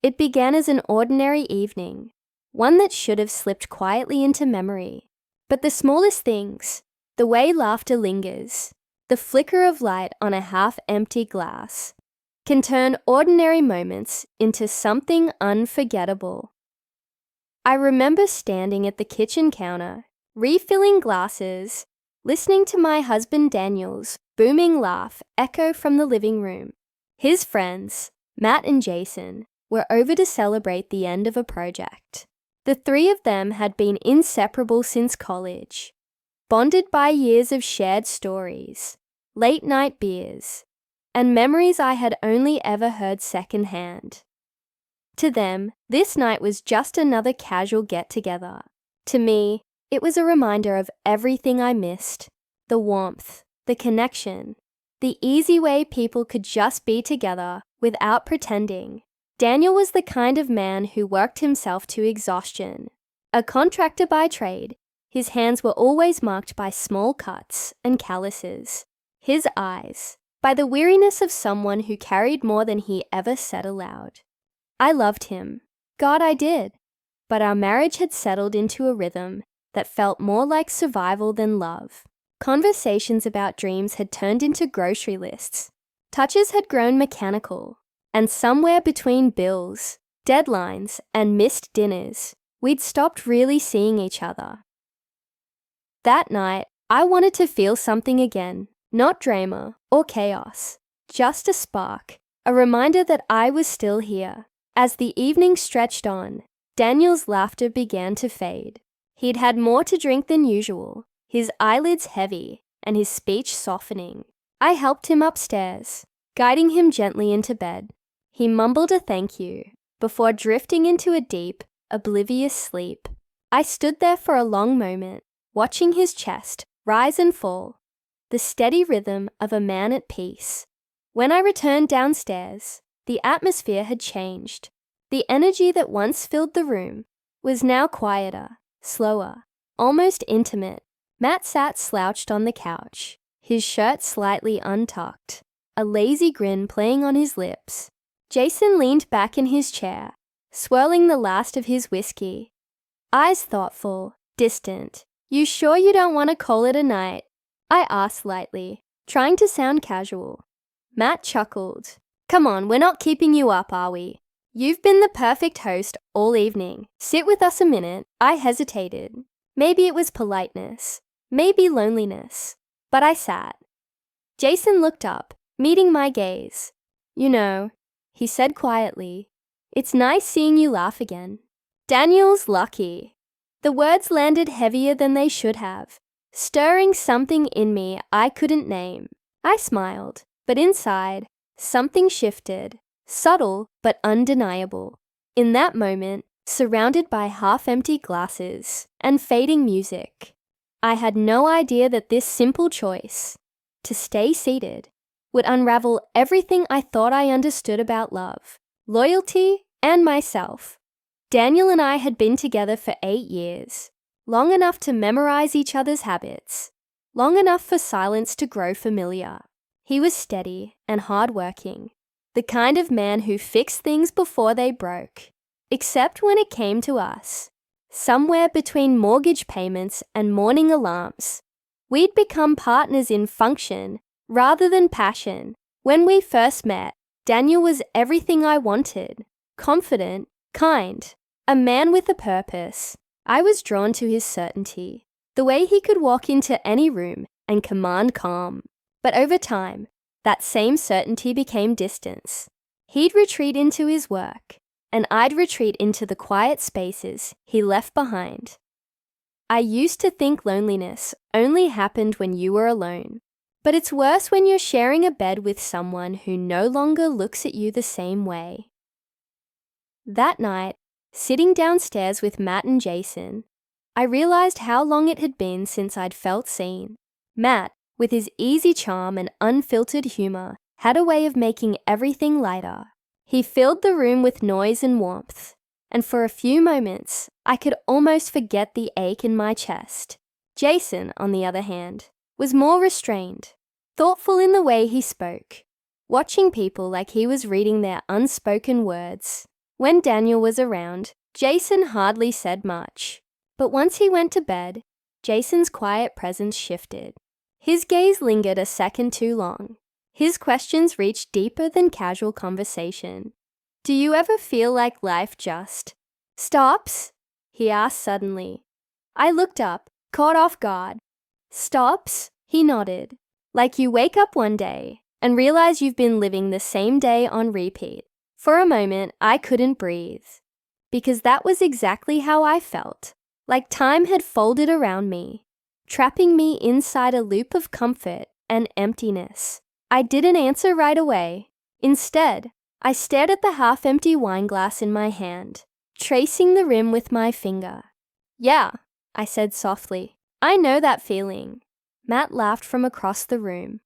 It began as an ordinary evening, one that should have slipped quietly into memory. But the smallest things, the way laughter lingers, the flicker of light on a half-empty glass, can turn ordinary moments into something unforgettable. I remember standing at the kitchen counter, refilling glasses, listening to my husband Daniel's booming laugh echo from the living room. His friends, Matt and Jason, were over to celebrate the end of a project. The three of them had been inseparable since college, bonded by years of shared stories, late-night beers, and memories I had only ever heard secondhand. To them, this night was just another casual get-together. To me, it was a reminder of everything I missed, the warmth, the connection, the easy way people could just be together without pretending. Daniel was the kind of man who worked himself to exhaustion. A contractor by trade, his hands were always marked by small cuts and calluses. His eyes, by the weariness of someone who carried more than he ever said aloud. I loved him. God, I did. But our marriage had settled into a rhythm that felt more like survival than love. Conversations about dreams had turned into grocery lists. Touches had grown mechanical. And somewhere between bills, deadlines, and missed dinners, we'd stopped really seeing each other. That night, I wanted to feel something again, not drama or chaos, just a spark, a reminder that I was still here. As the evening stretched on, Daniel's laughter began to fade. He'd had more to drink than usual, his eyelids heavy and his speech softening. I helped him upstairs, guiding him gently into bed. He mumbled a thank you before drifting into a deep, oblivious sleep. I stood there for a long moment, watching his chest rise and fall, the steady rhythm of a man at peace. When I returned downstairs, the atmosphere had changed. The energy that once filled the room was now quieter, slower, almost intimate. Matt sat slouched on the couch, his shirt slightly untucked, a lazy grin playing on his lips. Jason leaned back in his chair, swirling the last of his whiskey. Eyes thoughtful, distant. You sure you don't want to call it a night? I asked lightly, trying to sound casual. Matt chuckled. Come on, we're not keeping you up, are we? You've been the perfect host all evening. Sit with us a minute. I hesitated. Maybe it was politeness, maybe loneliness, but I sat. Jason looked up, meeting my gaze. You know, he said quietly, it's nice seeing you laugh again. Daniel's lucky. The words landed heavier than they should have, stirring something in me I couldn't name. I smiled, but inside, something shifted, subtle but undeniable. In that moment, surrounded by half-empty glasses and fading music, I had no idea that this simple choice, to stay seated, would unravel everything I thought I understood about love, loyalty, and myself. Daniel and I had been together for 8 years, long enough to memorize each other's habits, long enough for silence to grow familiar. He was steady and hardworking, the kind of man who fixed things before they broke, except when it came to us. Somewhere between mortgage payments and morning alarms, we'd become partners in function rather than passion. When we first met, Daniel was everything I wanted. Confident, kind, a man with a purpose. I was drawn to his certainty, the way he could walk into any room and command calm. But over time, that same certainty became distance. He'd retreat into his work, and I'd retreat into the quiet spaces he left behind. I used to think loneliness only happened when you were alone. But it's worse when you're sharing a bed with someone who no longer looks at you the same way. That night, sitting downstairs with Matt and Jason, I realized how long it had been since I'd felt seen. Matt, with his easy charm and unfiltered humor, had a way of making everything lighter. He filled the room with noise and warmth, and for a few moments, I could almost forget the ache in my chest. Jason, on the other hand, was more restrained, thoughtful in the way he spoke, watching people like he was reading their unspoken words. When Daniel was around, Jason hardly said much. But once he went to bed, Jason's quiet presence shifted. His gaze lingered a second too long. His questions reached deeper than casual conversation. "Do you ever feel like life just stops?" he asked suddenly. I looked up, caught off guard. "Stops?" he nodded. "Like you wake up one day and realize you've been living the same day on repeat." For a moment, I couldn't breathe. Because that was exactly how I felt. Like time had folded around me, trapping me inside a loop of comfort and emptiness. I didn't answer right away. Instead, I stared at the half-empty wine glass in my hand, tracing the rim with my finger. "Yeah," I said softly. "I know that feeling." Matt laughed from across the room,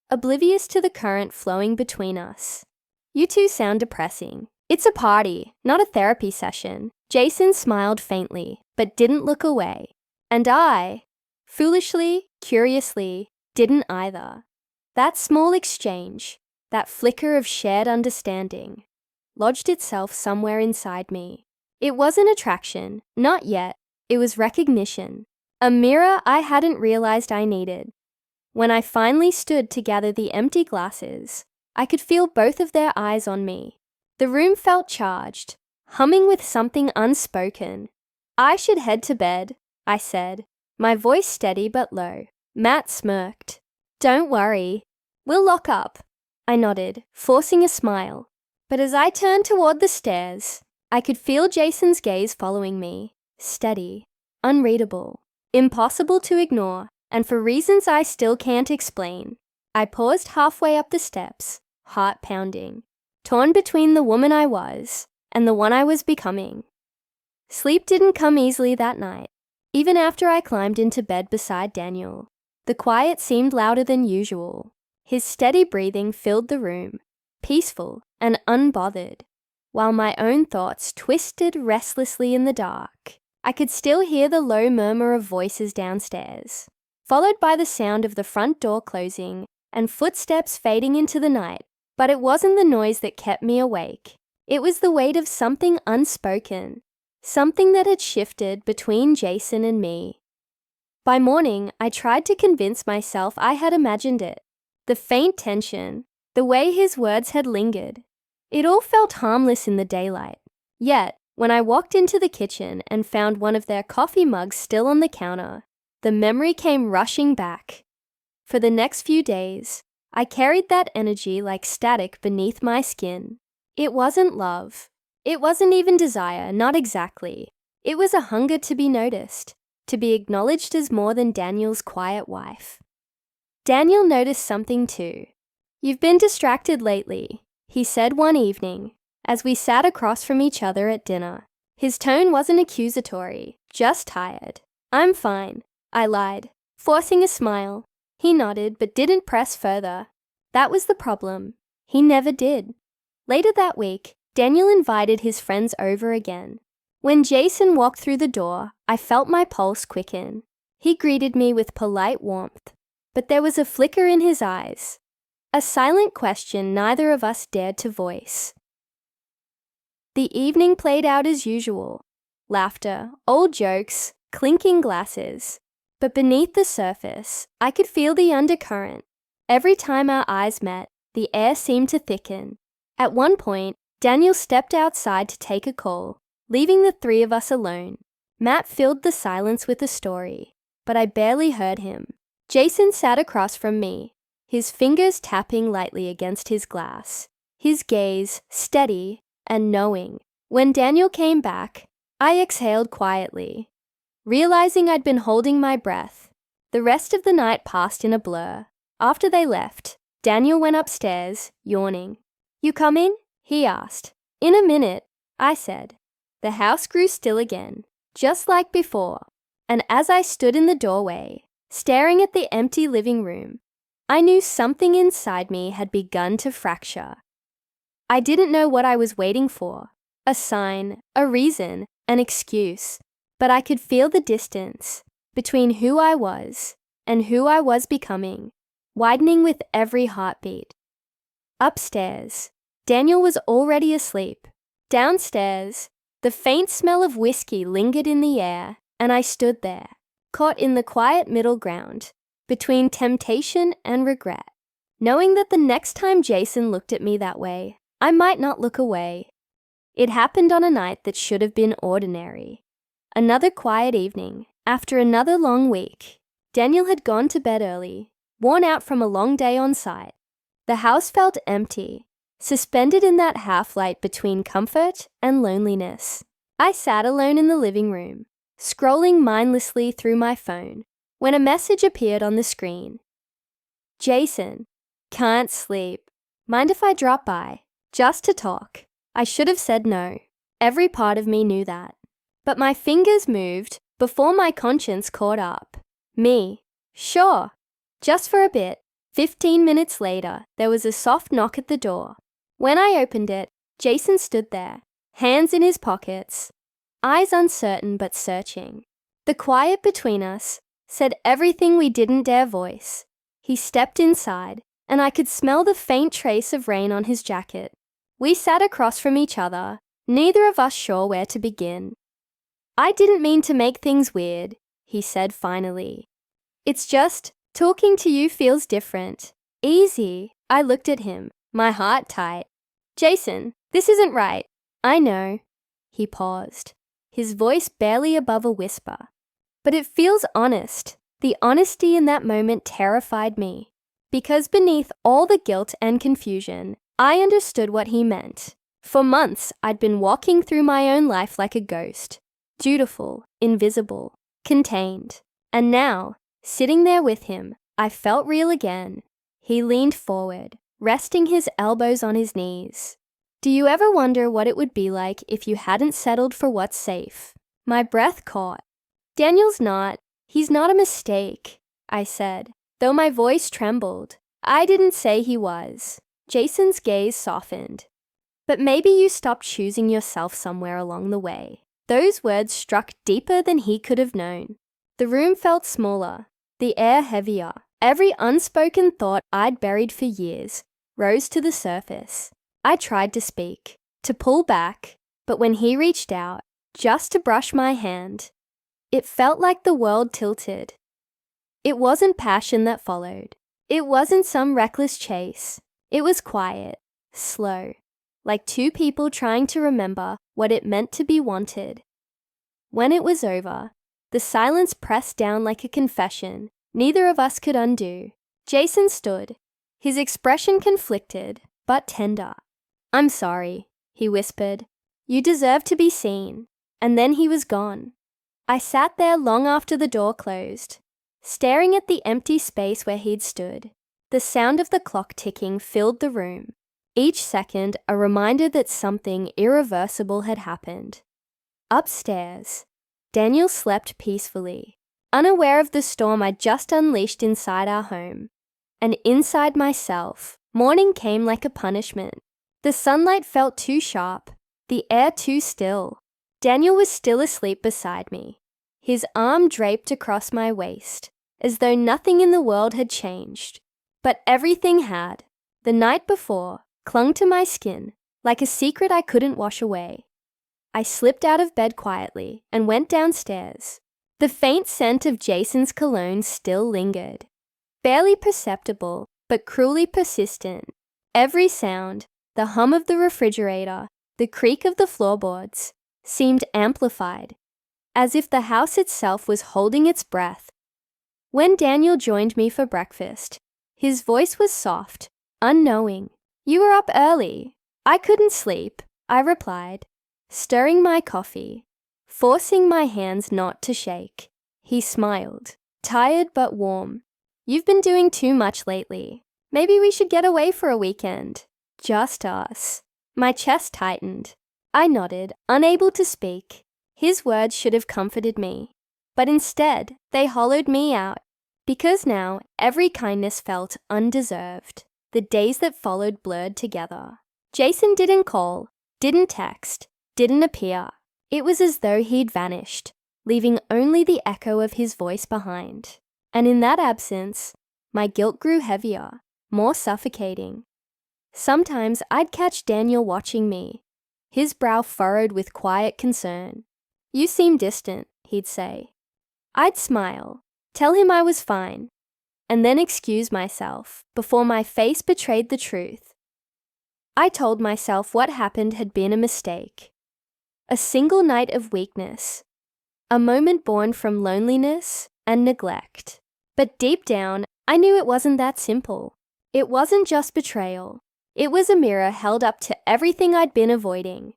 oblivious to the current flowing between us. "You two sound depressing." "It's a party, not a therapy session." Jason smiled faintly, but didn't look away. And I, foolishly, curiously, didn't either. That small exchange, that flicker of shared understanding, lodged itself somewhere inside me. It wasn't attraction, not yet. It was recognition, a mirror I hadn't realized I needed. When I finally stood to gather the empty glasses, I could feel both of their eyes on me. The room felt charged, humming with something unspoken. "I should head to bed," I said, my voice steady but low. Matt smirked. "Don't worry, we'll lock up." I nodded, forcing a smile. But as I turned toward the stairs, I could feel Jason's gaze following me, steady, unreadable, impossible to ignore, and for reasons I still can't explain. I paused halfway up the steps, heart pounding, torn between the woman I was and the one I was becoming. Sleep didn't come easily that night, even after I climbed into bed beside Daniel. The quiet seemed louder than usual. His steady breathing filled the room, peaceful and unbothered, while my own thoughts twisted restlessly in the dark. I could still hear the low murmur of voices downstairs, followed by the sound of the front door closing and footsteps fading into the night. But it wasn't the noise that kept me awake. It was the weight of something unspoken, something that had shifted between Jason and me. By morning, I tried to convince myself I had imagined it. The faint tension, the way his words had lingered. It all felt harmless in the daylight. Yet, when I walked into the kitchen and found one of their coffee mugs still on the counter, the memory came rushing back. For the next few days, I carried that energy like static beneath my skin. It wasn't love. It wasn't even desire, not exactly. It was a hunger to be noticed, to be acknowledged as more than Daniel's quiet wife. Daniel noticed something too. "You've been distracted lately," he said one evening, as we sat across from each other at dinner. His tone wasn't accusatory, just tired. "I'm fine," I lied, forcing a smile. He nodded but didn't press further. That was the problem. He never did. Later that week, Daniel invited his friends over again. When Jason walked through the door, I felt my pulse quicken. He greeted me with polite warmth, but there was a flicker in his eyes, a silent question neither of us dared to voice. The evening played out as usual. Laughter, old jokes, clinking glasses. But beneath the surface, I could feel the undercurrent. Every time our eyes met, the air seemed to thicken. At one point, Daniel stepped outside to take a call, leaving the three of us alone. Matt filled the silence with a story, but I barely heard him. Jason sat across from me, his fingers tapping lightly against his glass, his gaze steady and knowing. When Daniel came back, I exhaled quietly, realizing I'd been holding my breath. The rest of the night passed in a blur. After they left, Daniel went upstairs, yawning. "You coming?" he asked. "In a minute," I said. The house grew still again, just like before, and as I stood in the doorway, staring at the empty living room, I knew something inside me had begun to fracture. I didn't know what I was waiting for, a sign, a reason, an excuse, but I could feel the distance between who I was and who I was becoming, widening with every heartbeat. Upstairs, Daniel was already asleep, Downstairs, the faint smell of whiskey lingered in the air, and I stood there, caught in the quiet middle ground, between temptation and regret, knowing that the next time Jason looked at me that way, I might not look away. It happened on a night that should have been ordinary. Another quiet evening, after another long week. Daniel had gone to bed early, worn out from a long day on site. The house felt empty, suspended in that half-light between comfort and loneliness. I sat alone in the living room, scrolling mindlessly through my phone, when a message appeared on the screen. Jason, can't sleep. Mind if I drop by? Just to talk. I should have said no. Every part of me knew that. But my fingers moved before my conscience caught up. Me. Sure. Just for a bit. 15 minutes later, there was a soft knock at the door. When I opened it, Jason stood there, hands in his pockets, eyes uncertain but searching. The quiet between us said everything we didn't dare voice. He stepped inside, and I could smell the faint trace of rain on his jacket. We sat across from each other, neither of us sure where to begin. I didn't mean to make things weird, he said finally. It's just, talking to you feels different. Easy. I looked at him, my heart tight. Jason, this isn't right. I know. He paused, his voice barely above a whisper. But it feels honest. The honesty in that moment terrified me. Because beneath all the guilt and confusion, I understood what he meant. For months, I'd been walking through my own life like a ghost. Dutiful, invisible, contained. And now, sitting there with him, I felt real again. He leaned forward, resting his elbows on his knees. Do you ever wonder what it would be like if you hadn't settled for what's safe? My breath caught. Daniel's not. He's not a mistake, I said, though my voice trembled. I didn't say he was. Jason's gaze softened. But maybe you stopped choosing yourself somewhere along the way. Those words struck deeper than he could have known. The room felt smaller, the air heavier. Every unspoken thought I'd buried for years rose to the surface. I tried to speak, to pull back, but when he reached out, just to brush my hand, it felt like the world tilted. It wasn't passion that followed. It wasn't some reckless chase. It was quiet, slow, like two people trying to remember what it meant to be wanted. When it was over, the silence pressed down like a confession neither of us could undo. Jason stood, his expression conflicted, but tender. I'm sorry, he whispered. You deserve to be seen. And then he was gone. I sat there long after the door closed, staring at the empty space where he'd stood. The sound of the clock ticking filled the room, each second a reminder that something irreversible had happened. Upstairs, Daniel slept peacefully, unaware of the storm I'd just unleashed inside our home. And inside myself, morning came like a punishment. The sunlight felt too sharp, the air too still. Daniel was still asleep beside me, his arm draped across my waist, as though nothing in the world had changed. But everything had. The night before clung to my skin like a secret I couldn't wash away. I slipped out of bed quietly and went downstairs. The faint scent of Jason's cologne still lingered, barely perceptible but cruelly persistent. Every sound, the hum of the refrigerator, the creak of the floorboards, seemed amplified, as if the house itself was holding its breath. When Daniel joined me for breakfast, his voice was soft, unknowing. You were up early. I couldn't sleep, I replied, stirring my coffee, forcing my hands not to shake. He smiled, tired but warm. You've been doing too much lately. Maybe we should get away for a weekend. Just us. My chest tightened. I nodded, unable to speak. His words should have comforted me, but instead they hollowed me out, because now every kindness felt undeserved. The days that followed blurred together. Jason didn't call, didn't text, didn't appear. It was as though he'd vanished, leaving only the echo of his voice behind. And in that absence, my guilt grew heavier, more suffocating. Sometimes I'd catch Daniel watching me, his brow furrowed with quiet concern. "You seem distant," he'd say. I'd smile, tell him I was fine, and then excuse myself before my face betrayed the truth. I told myself what happened had been a mistake. A single night of weakness. A moment born from loneliness and neglect. But deep down, I knew it wasn't that simple. It wasn't just betrayal. It was a mirror held up to everything I'd been avoiding.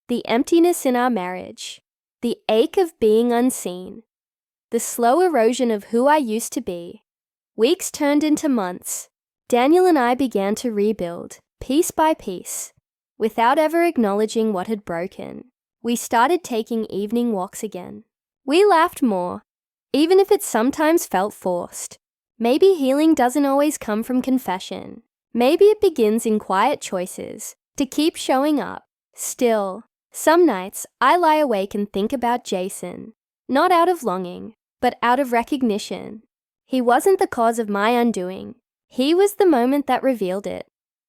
The emptiness in our marriage. The ache of being unseen. The slow erosion of who I used to be. Weeks turned into months. Daniel and I began to rebuild, piece by piece, without ever acknowledging what had broken. We started taking evening walks again. We laughed more, even if it sometimes felt forced. Maybe healing doesn't always come from confession. Maybe it begins in quiet choices, to keep showing up. Still, some nights I lie awake and think about Jason, not out of longing, but out of recognition. He wasn't the cause of my undoing. He was the moment that revealed it.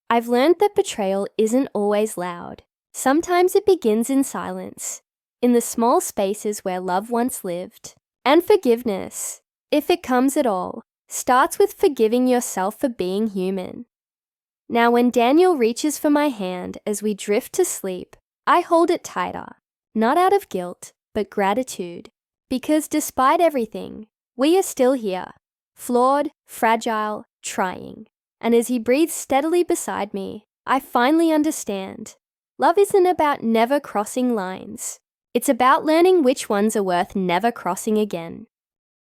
I've learned that betrayal isn't always loud. Sometimes it begins in silence, in the small spaces where love once lived. And forgiveness, if it comes at all, starts with forgiving yourself for being human. Now when Daniel reaches for my hand as we drift to sleep, I hold it tighter, not out of guilt, but gratitude. Because despite everything, we are still here, flawed, fragile, trying. And as he breathes steadily beside me, I finally understand. Love isn't about never crossing lines. It's about learning which ones are worth never crossing again.